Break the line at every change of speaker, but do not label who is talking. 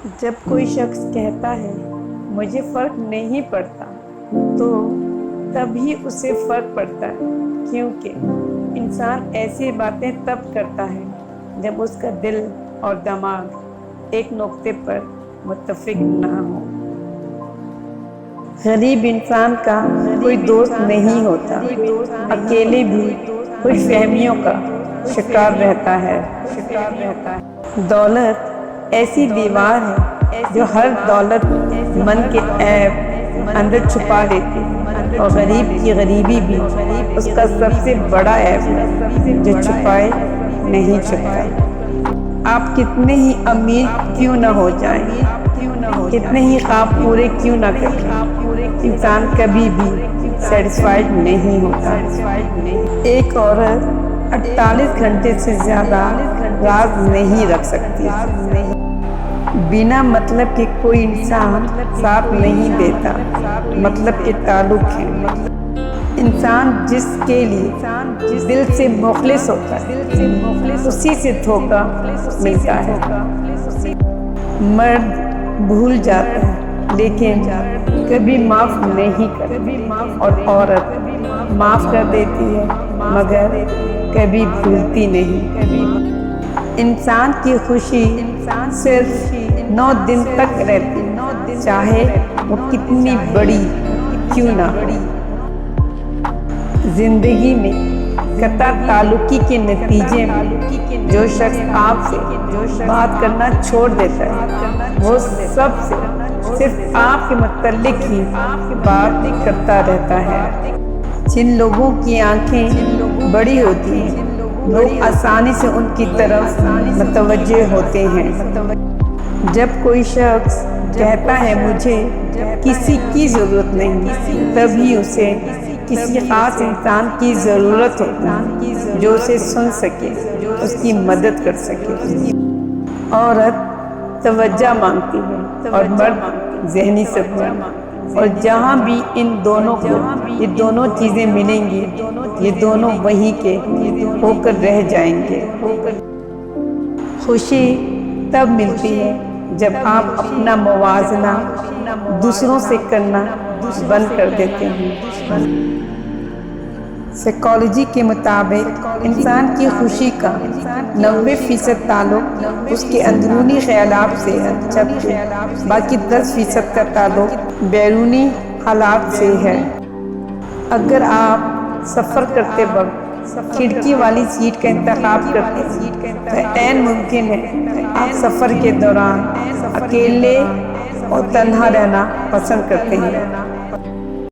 جب کوئی شخص کہتا ہے مجھے فرق نہیں پڑتا تو تبھی اسے فرق پڑتا ہے، کیونکہ انسان ایسی باتیں تب کرتا ہے جب اس کا دل اور دماغ ایک نقطے پر متفق نہ ہو۔ غریب انسان کا کوئی دوست نہیں ہوتا، اکیلے بھی خوش فہمیوں کا شکار رہتا ہے۔ دولت ایسی دیوار ہے جو ہر دولت مند کے عیب اندر چھپا لیتی ہے، اور غریب کی غریبی بھی اس کا سب سے بڑا عیب ہے جو چھپائے نہیں چھپتا۔ آپ کتنے ہی امیر کیوں نہ ہو جائیں، کتنے ہی خواب پورے کیوں نہ کریں، انسان کبھی بھی سیٹسفائیڈ نہیں ہوتا۔ ایک عورت 48 گھنٹے سے زیادہ راز نہیں رکھ سکتی۔ بنا مطلب کے کوئی انسان ساتھ نہیں دیتا، مطلب کے تعلق ہے۔ انسان جس کے لیے دل سے مخلص ہوتا ہے اسی سے دھوکہ ملتا ہے۔ مرد بھول جاتا ہے لیکن کبھی معاف نہیں کرتا، اور عورت معاف کر دیتی ہے مگر کبھی بھولتی نہیں۔ انسان کی خوشی صرف 9 دن تک رہتی، چاہے وہ کتنی بڑی کیوں نہ ہو۔ زندگی میں قطع تعلقی کے نتیجے میں جو شخص آپ سے بات کرنا چھوڑ دیتا ہے وہ سب سے صرف آپ کے متعلق ہی بات کرتا رہتا ہے۔ جن لوگوں کی آنکھیں بڑی ہوتی ہیں لوگ آسانی سے ان کی طرف متوجہ ہوتے ہیں۔ جب کوئی شخص کہتا ہے مجھے کسی کی ضرورت نہیں، تبھی اسے کسی خاص انسان کی ضرورت ہوتی ہے جو اسے سن سکے، اس کی مدد کر سکے۔ عورت توجہ مانگتی ہے اور مرد ذہنی سکون، اور جہاں بھی ان دونوں کو یہ دونوں چیزیں ملیں گی یہ دونوں وہیں کے ہو کر رہ جائیں گے۔ خوشی تب ملتی ہے جب آپ اپنا موازنہ دوسروں سے کرنا بند کر دیتے ہیں۔ سائیکالوجی کے مطابق انسان کی خوشی کا 90% تعلق اس کے اندرونی خیالات سے ہے، جبکہ باقی 10% کا تعلق بیرونی حالات سے ہے۔ اگر آپ سفر کرتے وقت کھڑکی والی سیٹ کا انتخاب کرتے ہیں تو عین ممکن ہے آپ سفر کے دوران اکیلے اور تنہا رہنا پسند کرتے ہیں۔